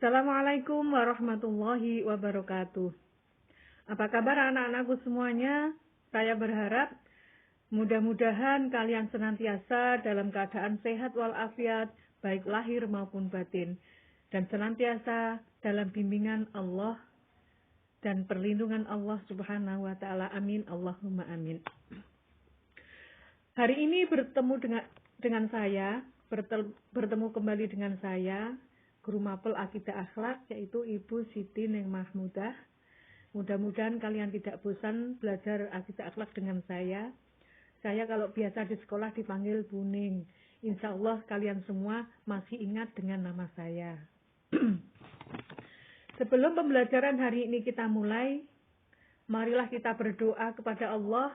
Assalamualaikum warahmatullahi wabarakatuh. Apa kabar anak-anakku semuanya? Saya berharap mudah-mudahan kalian senantiasa dalam keadaan sehat walafiat, baik lahir maupun batin, dan senantiasa dalam bimbingan Allah dan perlindungan Allah Subhanahu wa taala. Amin Allahumma amin. Hari ini bertemu kembali dengan saya, Guru Mapel Akidah Akhlak, yaitu Ibu Siti Neng Mahmudah. Mudah-mudahan kalian tidak bosan belajar akidah akhlak dengan saya. Saya kalau biasa di sekolah dipanggil Bu Ning. Insya Allah kalian semua masih ingat dengan nama saya. Sebelum pembelajaran hari ini kita mulai, marilah kita berdoa kepada Allah.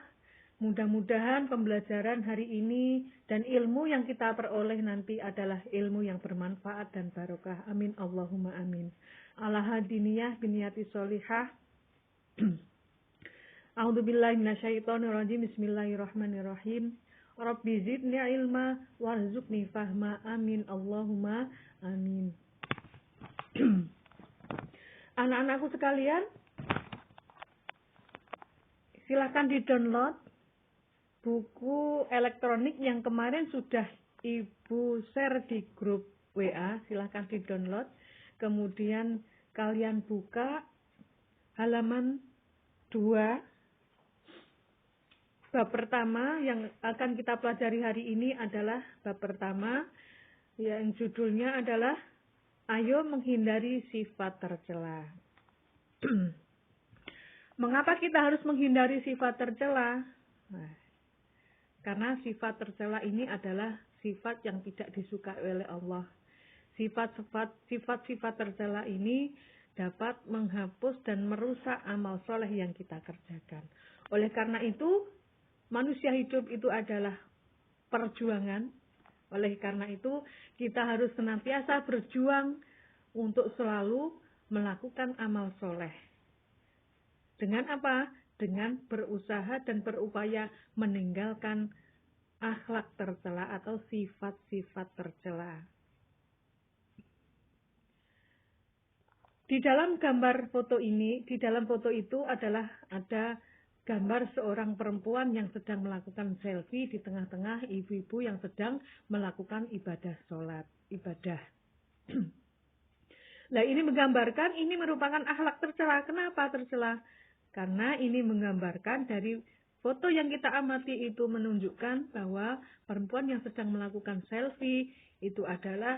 Mudah-mudahan pembelajaran hari ini dan ilmu yang kita peroleh nanti adalah ilmu yang bermanfaat dan barokah. Amin Allahumma amin. Ala hadiniyah biniyati sholihah. A'udzubillahi minasyaitonirrajim. Bismillahirrahmanirrahim. Rabbi zidni ilma warzuqni fahma. Amin Allahumma amin. Anak-anakku sekalian, silakan di-download buku elektronik yang kemarin sudah Ibu share di grup WA. Silakan di-download. Kemudian kalian buka halaman 2. Bab pertama yang akan kita pelajari hari ini adalah bab pertama yang judulnya adalah Ayo menghindari sifat tercela. Mengapa kita harus menghindari sifat tercela? Karena sifat tercela ini adalah sifat yang tidak disukai oleh Allah. Sifat-sifat tercela ini dapat menghapus dan merusak amal soleh yang kita kerjakan. Oleh karena itu, manusia hidup itu adalah perjuangan. Oleh karena itu, kita harus senantiasa berjuang untuk selalu melakukan amal soleh. Dengan apa? Dengan berusaha dan berupaya meninggalkan akhlak tercela atau sifat-sifat tercela. Di dalam gambar foto ini, di dalam foto itu adalah ada gambar seorang perempuan yang sedang melakukan selfie di tengah-tengah ibu-ibu yang sedang melakukan ibadah sholat, ibadah. Nah, ini menggambarkan ini merupakan akhlak tercela. Kenapa tercela? Karena ini menggambarkan dari foto yang kita amati itu menunjukkan bahwa perempuan yang sedang melakukan selfie itu adalah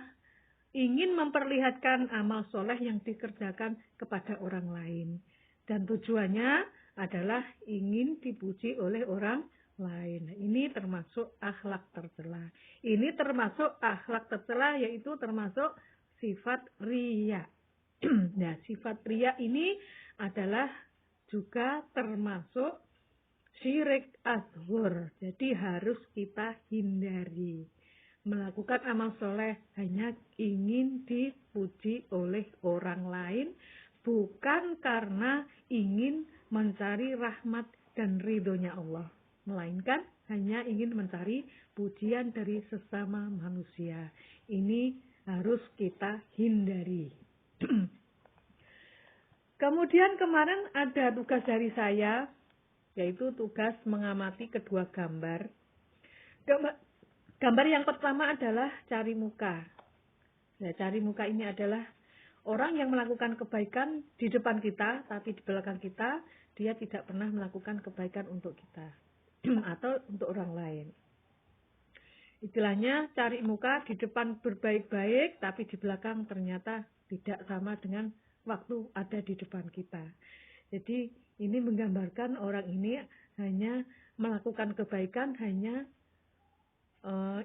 ingin memperlihatkan amal soleh yang dikerjakan kepada orang lain. Dan tujuannya adalah ingin dipuji oleh orang lain. Ini termasuk akhlak tercela. Ini termasuk akhlak tercela, yaitu termasuk sifat riya. Nah, sifat riya ini adalah juga termasuk syirik asghar. Jadi harus kita hindari. Melakukan amal soleh hanya ingin dipuji oleh orang lain, bukan karena ingin mencari rahmat dan ridhonya Allah, melainkan hanya ingin mencari pujian dari sesama manusia. Ini harus kita hindari. Kemudian kemarin ada tugas dari saya, yaitu tugas mengamati kedua gambar. Gambar yang pertama adalah cari muka. Nah, cari muka ini adalah orang yang melakukan kebaikan di depan kita, tapi di belakang kita, dia tidak pernah melakukan kebaikan untuk kita atau untuk orang lain. Istilahnya cari muka, di depan berbaik-baik, tapi di belakang ternyata tidak sama dengan waktu ada di depan kita. Jadi ini menggambarkan orang ini hanya melakukan kebaikan, hanya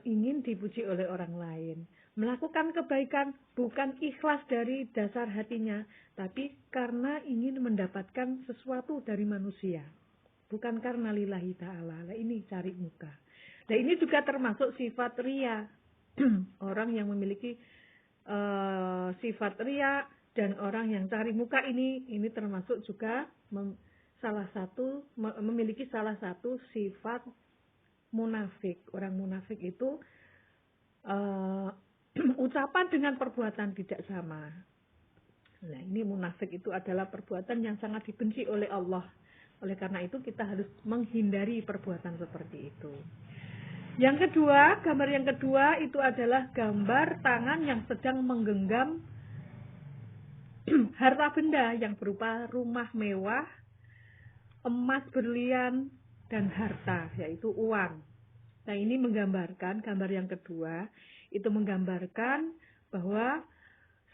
ingin dipuji oleh orang lain. Melakukan kebaikan bukan ikhlas dari dasar hatinya, tapi karena ingin mendapatkan sesuatu dari manusia. Bukan karena lillahi ta'ala. Nah, ini cari muka. Nah, ini juga termasuk sifat riya. Orang yang memiliki sifat riya dan orang yang cari muka ini termasuk juga memiliki salah satu sifat munafik. Orang munafik itu ucapan dengan perbuatan tidak sama. Nah, ini munafik itu adalah perbuatan yang sangat dibenci oleh Allah. Oleh karena itu kita harus menghindari perbuatan seperti itu. Yang kedua, gambar yang kedua itu adalah gambar tangan yang sedang menggenggam harta benda yang berupa rumah mewah, emas, berlian, dan harta, yaitu uang. Nah, ini menggambarkan, gambar yang kedua, itu menggambarkan bahwa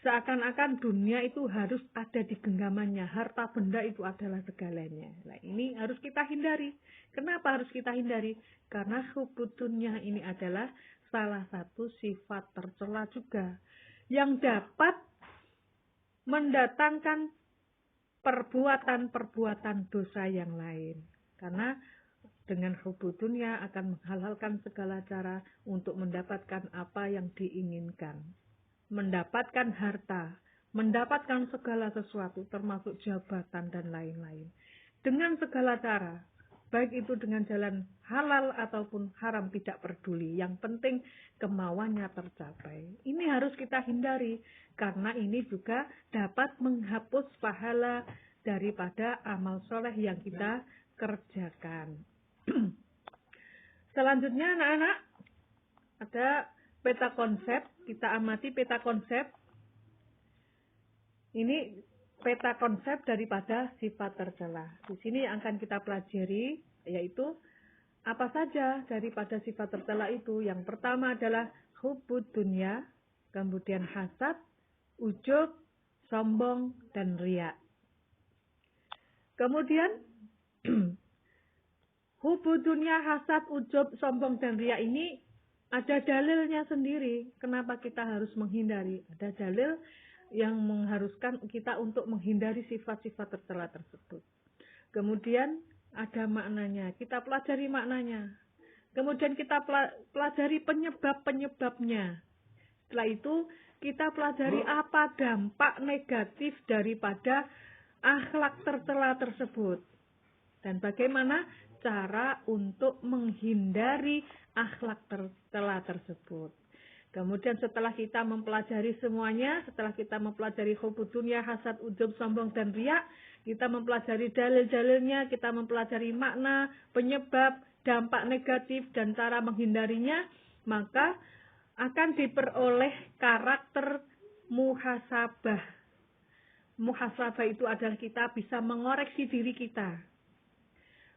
seakan-akan dunia itu harus ada di genggamannya. Harta benda itu adalah segalanya. Nah, ini harus kita hindari. Kenapa harus kita hindari? Karena hubud dunia ini adalah salah satu sifat tercela juga, yang dapat mendatangkan perbuatan-perbuatan dosa yang lain. Karena dengan hubud dunia akan menghalalkan segala cara untuk mendapatkan apa yang diinginkan. Mendapatkan harta, mendapatkan segala sesuatu termasuk jabatan dan lain-lain. Dengan segala cara, baik itu dengan jalan halal ataupun haram tidak peduli. Yang penting kemauannya tercapai. Ini harus kita hindari karena ini juga dapat menghapus pahala daripada amal soleh yang kita kerjakan. Selanjutnya anak-anak ada peta konsep, kita amati peta konsep. Ini peta konsep daripada sifat tercela. Di sini akan kita pelajari, yaitu apa saja daripada sifat tercela itu. Yang pertama adalah hubud dunia, kemudian hasad, ujub, sombong, dan riya. Kemudian hubud dunia, hasad, ujub, sombong, dan riya ini ada dalilnya sendiri. Kenapa kita harus menghindari? Ada dalil yang mengharuskan kita untuk menghindari sifat-sifat tercela tersebut. Kemudian ada maknanya. Kita pelajari maknanya. Kemudian kita pelajari penyebab-penyebabnya. Setelah itu kita pelajari apa dampak negatif daripada akhlak tercela tersebut. Dan bagaimana cara untuk menghindari akhlak tercela tersebut. Kemudian setelah kita mempelajari semuanya, setelah kita mempelajari hubud dunia, hasad, ujub, sombong, dan riya, kita mempelajari dalil-dalilnya, kita mempelajari makna, penyebab, dampak negatif, dan cara menghindarinya, maka akan diperoleh karakter muhasabah. Muhasabah itu adalah kita bisa mengoreksi diri kita.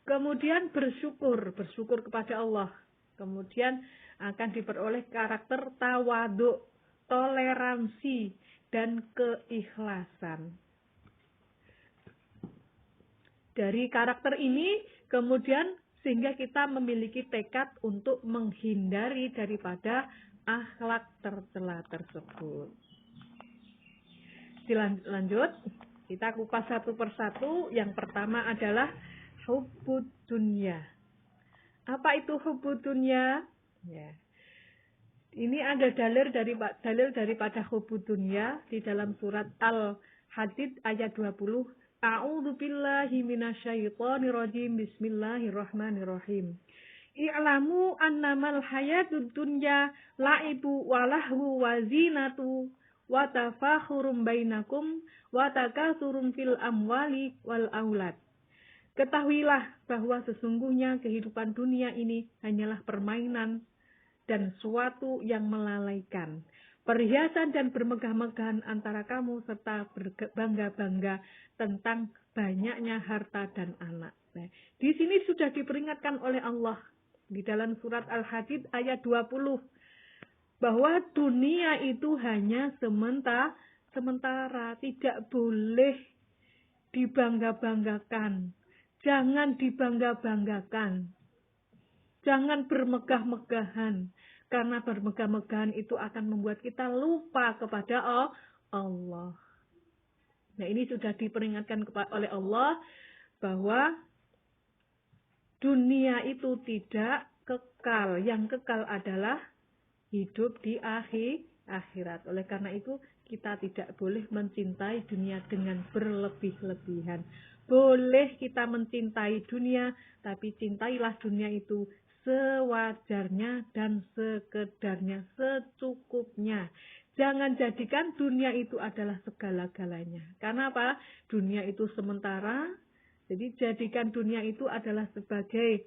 Kemudian bersyukur kepada Allah. Kemudian akan diperoleh karakter tawadhu, toleransi, dan keikhlasan. Dari karakter ini kemudian sehingga kita memiliki tekad untuk menghindari daripada akhlak tercela tersebut. Lanjut, kita kupas satu persatu. Yang pertama adalah hubud dunya. Apa itu hubud dunya? Ya. Ini ada dalil daripada hubud dunya di dalam surat Al-Hadid ayat 20. A'udzu billahi minasyaitonir rajim. Bismillahirrahmanirrahim. I'lamu annamal hayatud dunya la'ibu wa lahwu wa zinatu wa tafakhurum bainakum wa takatsurum fil amwali wal aulad. Ketahuilah bahwa sesungguhnya kehidupan dunia ini hanyalah permainan dan suatu yang melalaikan. Perhiasan dan bermegah-megahan antara kamu serta berbangga-bangga tentang banyaknya harta dan anak. Nah, di sini sudah diperingatkan oleh Allah di dalam surat Al-Hadid ayat 20 bahwa dunia itu hanya sementara, tidak boleh dibangga-banggakan. Jangan dibangga-banggakan. Jangan bermegah-megahan. Karena bermegah-megahan itu akan membuat kita lupa kepada Allah. Nah, ini sudah diperingatkan oleh Allah bahwa dunia itu tidak kekal. Yang kekal adalah hidup di akhirat. Oleh karena itu, kita tidak boleh mencintai dunia dengan berlebih-lebihan. Boleh kita mencintai dunia, tapi cintailah dunia itu sewajarnya dan sekedarnya, secukupnya. Jangan jadikan dunia itu adalah segala-galanya. Karena apa? Dunia itu sementara. Jadi jadikan dunia itu adalah sebagai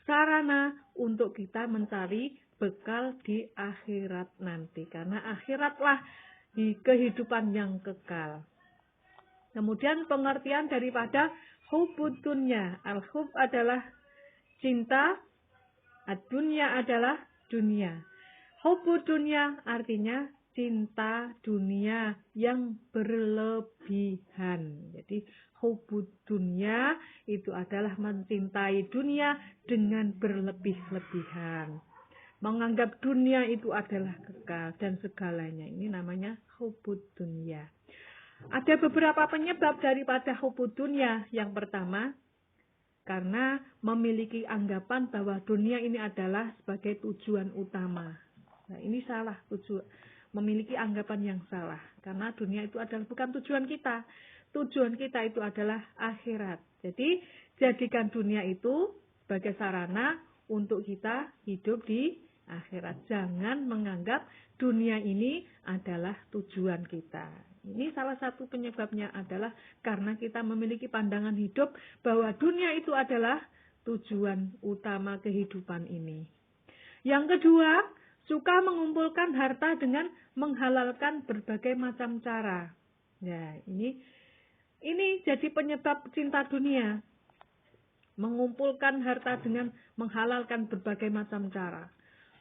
sarana untuk kita mencari bekal di akhirat nanti. Karena akhiratlah di kehidupan yang kekal. Kemudian pengertian daripada hubbud dunya. Al-hub adalah cinta, ad-dunya adalah dunia. Hubbud dunya artinya cinta dunia yang berlebihan. Jadi hubbud dunya itu adalah mencintai dunia dengan berlebih-lebihan. Menganggap dunia itu adalah kekal dan segalanya. Ini namanya hubbud dunya. Ada beberapa penyebab daripada hubbud dunya. Yang pertama, karena memiliki anggapan bahwa dunia ini adalah sebagai tujuan utama. Nah, ini salah, memiliki anggapan yang salah. Karena dunia itu adalah bukan tujuan kita. Tujuan kita itu adalah akhirat. Jadi, jadikan dunia itu sebagai sarana untuk kita hidup di akhirat. Jangan menganggap dunia ini adalah tujuan kita. Ini salah satu penyebabnya adalah karena kita memiliki pandangan hidup bahwa dunia itu adalah tujuan utama kehidupan ini. Yang kedua, suka mengumpulkan harta dengan menghalalkan berbagai macam cara. Ya, ini jadi penyebab cinta dunia. Mengumpulkan harta dengan menghalalkan berbagai macam cara.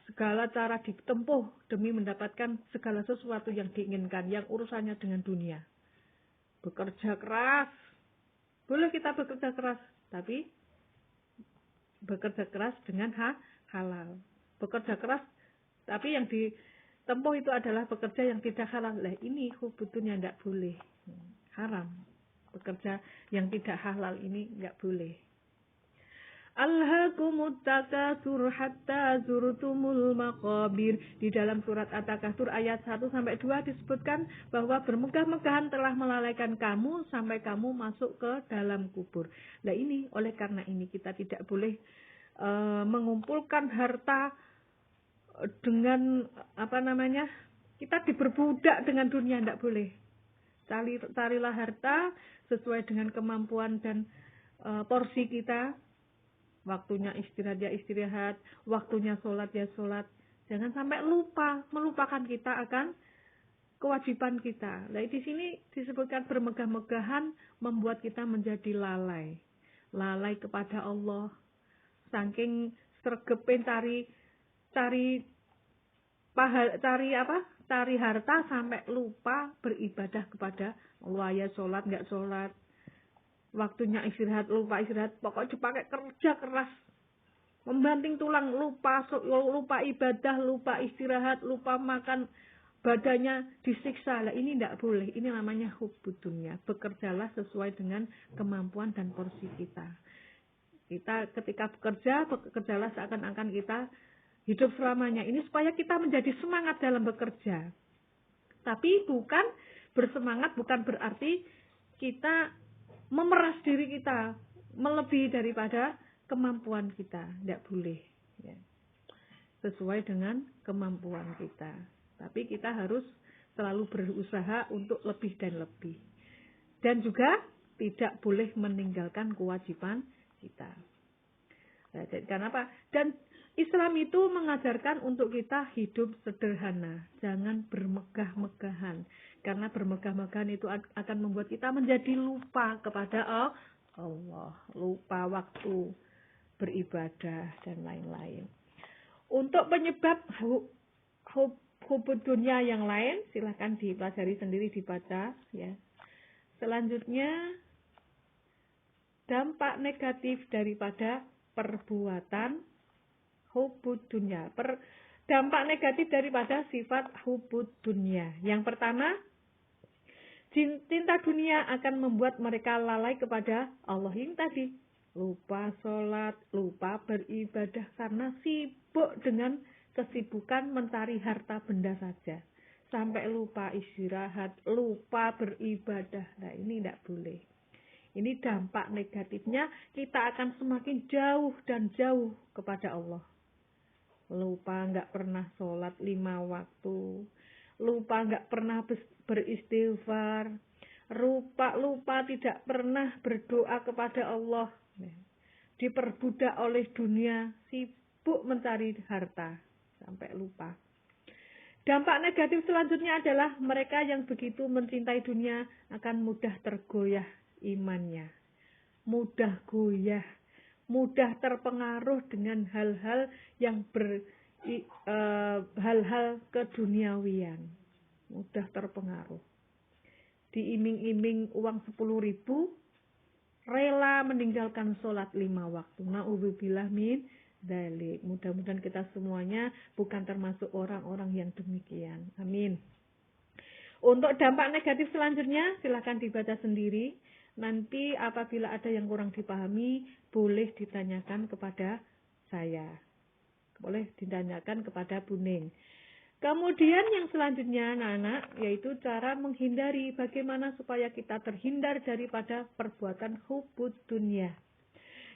Segala cara ditempuh demi mendapatkan segala sesuatu yang diinginkan, yang urusannya dengan dunia. Bekerja keras. Boleh kita bekerja keras, tapi bekerja keras dengan halal. Bekerja keras, tapi yang ditempuh itu adalah bekerja yang tidak halal. Lah ini hubudnya tidak boleh. Haram. Bekerja yang tidak halal ini tidak boleh. Alhaakumut takatsur hatta zurtumul maqabir. Di dalam surat At-Takatsur ayat 1-2 disebutkan bahwa bermegah-megahan telah melalaikan kamu sampai kamu masuk ke dalam kubur. Nah ini, oleh karena ini kita tidak boleh mengumpulkan harta dengan kita diperbudak dengan dunia, tidak boleh. Carilah harta sesuai dengan kemampuan dan porsi kita. Waktunya istirahat ya istirahat, waktunya sholat ya sholat. Jangan sampai melupakan kita akan kewajiban kita. Nah, di sini disebutkan bermegah-megahan membuat kita menjadi lalai. Lalai kepada Allah. Saking sregepin cari harta sampai lupa beribadah kepada Allah. Ya sholat nggak sholat. Waktunya istirahat, lupa istirahat, pokoknya dipakai kerja keras. Membanting tulang, lupa ibadah, lupa istirahat, lupa makan, badannya disiksa. Lah ini tidak boleh, ini namanya hubbud dunya. Bekerjalah sesuai dengan kemampuan dan porsi kita. Kita ketika bekerjalah seakan-akan kita hidup selamanya. Ini supaya kita menjadi semangat dalam bekerja. Tapi bersemangat bukan berarti kita memeras diri kita melebihi daripada kemampuan kita. Tidak boleh. Ya. Sesuai dengan kemampuan kita. Tapi kita harus selalu berusaha untuk lebih dan lebih. Dan juga tidak boleh meninggalkan kewajiban kita. Nah, karena apa? Dan Islam itu mengajarkan untuk kita hidup sederhana. Jangan bermegah-megahan. Karena bermegah-megahan itu akan membuat kita menjadi lupa kepada Allah. Lupa waktu beribadah dan lain-lain. Untuk penyebab hubbud dunya yang lain, silahkan dipelajari sendiri, dibaca. Ya. Selanjutnya, dampak negatif daripada perbuatan hubbud dunya. Dampak negatif daripada sifat hubbud dunya. Yang pertama, cinta dunia akan membuat mereka lalai kepada Allah yang tadi. Lupa sholat, lupa beribadah karena sibuk dengan kesibukan mencari harta benda saja. Sampai lupa istirahat, lupa beribadah. Nah ini tidak boleh. Ini dampak negatifnya, kita akan semakin jauh dan jauh kepada Allah. Lupa nggak pernah sholat 5 waktu. lupa nggak pernah beristighfar, lupa tidak pernah berdoa kepada Allah, diperbudak oleh dunia, sibuk mencari harta, sampai lupa. Dampak negatif selanjutnya adalah mereka yang begitu mencintai dunia akan mudah tergoyah imannya, mudah goyah, mudah terpengaruh dengan hal-hal yang hal-hal keduniawian, mudah terpengaruh. Diiming-iming uang 10.000, rela meninggalkan sholat 5 waktu. Na'udzubillah min dzalik. Mudah-mudahan kita semuanya bukan termasuk orang-orang yang demikian. Amin. Untuk dampak negatif selanjutnya silakan dibaca sendiri. Nanti apabila ada yang kurang dipahami, boleh ditanyakan kepada saya. Boleh ditanyakan kepada Bu Ning. Kemudian yang selanjutnya anak-anak, yaitu cara menghindari, bagaimana supaya kita terhindar daripada perbuatan hubud dunia.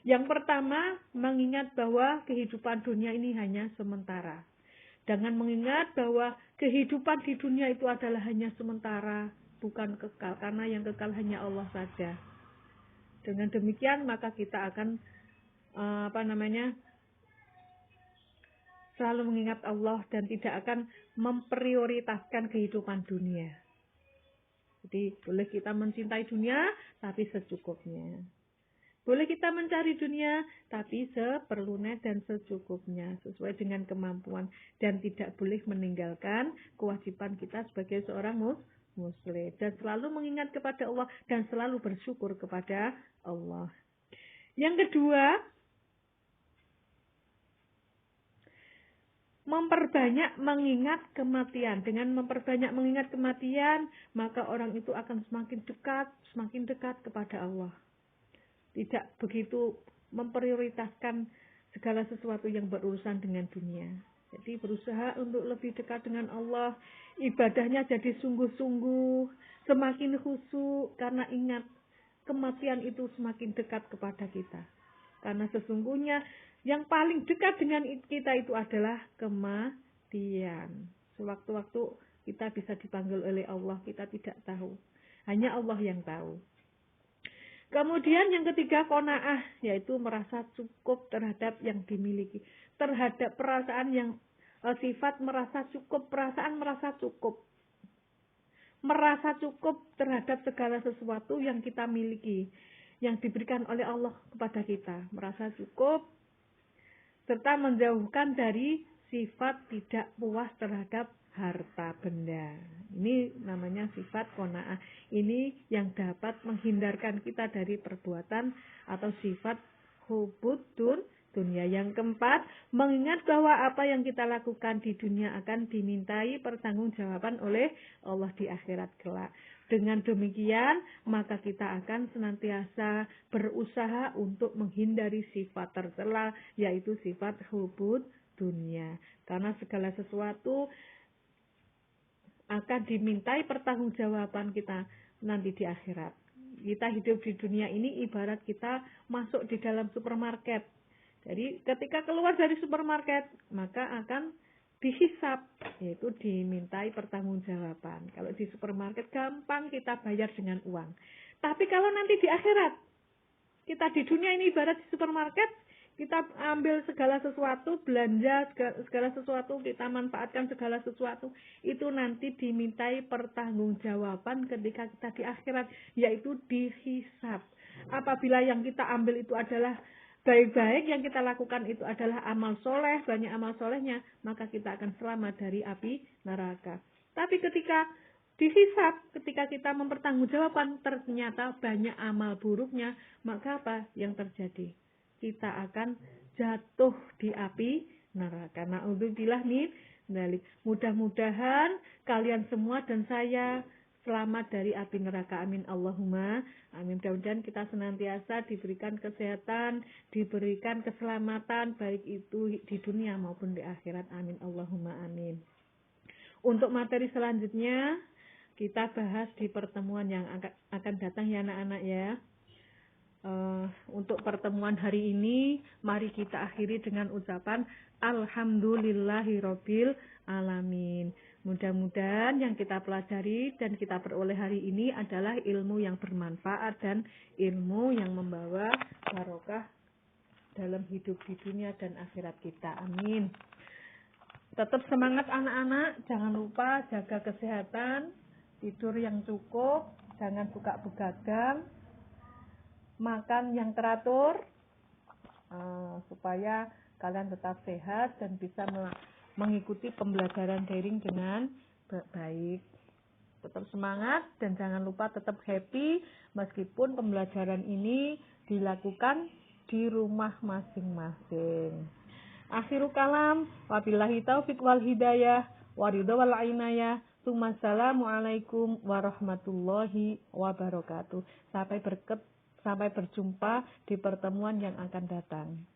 Yang pertama, mengingat bahwa kehidupan dunia ini hanya sementara. Dengan mengingat bahwa kehidupan di dunia itu adalah hanya sementara, bukan kekal, karena yang kekal hanya Allah saja. Dengan demikian maka kita akan selalu mengingat Allah dan tidak akan memprioritaskan kehidupan dunia. Jadi boleh kita mencintai dunia tapi secukupnya. Boleh kita mencari dunia tapi seperlunya dan secukupnya, sesuai dengan kemampuan, dan tidak boleh meninggalkan kewajiban kita sebagai seorang muslim, dan selalu mengingat kepada Allah dan selalu bersyukur kepada Allah. Yang kedua, memperbanyak mengingat kematian. Dengan memperbanyak mengingat kematian, maka orang itu akan semakin dekat kepada Allah. Tidak begitu memprioritaskan segala sesuatu yang berurusan dengan dunia. Jadi berusaha untuk lebih dekat dengan Allah. Ibadahnya jadi sungguh-sungguh, semakin khusyuk, karena ingat kematian itu semakin dekat kepada kita. Karena sesungguhnya yang paling dekat dengan kita itu adalah kematian. Sewaktu-waktu kita bisa dipanggil oleh Allah, kita tidak tahu. Hanya Allah yang tahu. Kemudian yang ketiga, qanaah, yaitu merasa cukup terhadap yang dimiliki. Terhadap perasaan yang sifat merasa cukup, perasaan merasa cukup. Merasa cukup terhadap segala sesuatu yang kita miliki, yang diberikan oleh Allah kepada kita. Merasa cukup, serta menjauhkan dari sifat tidak puas terhadap harta benda. Ini namanya sifat qanaah. Ini yang dapat menghindarkan kita dari perbuatan atau sifat hubud dunia. Yang keempat, mengingat bahwa apa yang kita lakukan di dunia akan dimintai pertanggungjawaban oleh Allah di akhirat kelak. Dengan demikian, maka kita akan senantiasa berusaha untuk menghindari sifat tercela, yaitu sifat hubud dunia. Karena segala sesuatu akan dimintai pertanggungjawaban kita nanti di akhirat. Kita hidup di dunia ini ibarat kita masuk di dalam supermarket. Jadi ketika keluar dari supermarket, maka akan dihisap, yaitu dimintai pertanggungjawaban. Kalau di supermarket gampang kita bayar dengan uang. Tapi kalau nanti di akhirat, kita di dunia ini ibarat di supermarket, kita ambil segala sesuatu, belanja segala sesuatu, kita manfaatkan segala sesuatu, itu nanti dimintai pertanggungjawaban ketika kita di akhirat, yaitu dihisap. Apabila yang kita ambil itu adalah baik-baik, yang kita lakukan itu adalah amal soleh, banyak amal solehnya, maka kita akan selamat dari api neraka. Tapi ketika dihisap, ketika kita mempertanggungjawabkan ternyata banyak amal buruknya, maka apa yang terjadi? Kita akan jatuh di api neraka. Na'udzubillah min dzalik. Mudah-mudahan kalian semua dan saya selamat dari api neraka. Amin Allahumma amin. Mudah-mudahan kita senantiasa diberikan kesehatan, diberikan keselamatan, baik itu di dunia maupun di akhirat. Amin Allahumma amin. Untuk materi selanjutnya kita bahas di pertemuan yang akan datang ya anak-anak ya. Untuk pertemuan hari ini, mari kita akhiri dengan ucapan Alhamdulillahirabbil alamin. Mudah-mudahan yang kita pelajari dan kita peroleh hari ini adalah ilmu yang bermanfaat dan ilmu yang membawa barokah dalam hidup di dunia dan akhirat kita. Amin. Tetap semangat anak-anak, jangan lupa jaga kesehatan, tidur yang cukup, jangan suka begadang, makan yang teratur, supaya kalian tetap sehat dan bisa mengikuti pembelajaran daring dengan baik. Tetap semangat dan jangan lupa tetap happy meskipun pembelajaran ini dilakukan di rumah masing-masing. Akhirul kalam, wabillahi taufiq wal hidayah, waridho wal inayah, Assalamualaikum warahmatullahi wabarakatuh. Sampai berjumpa di pertemuan yang akan datang.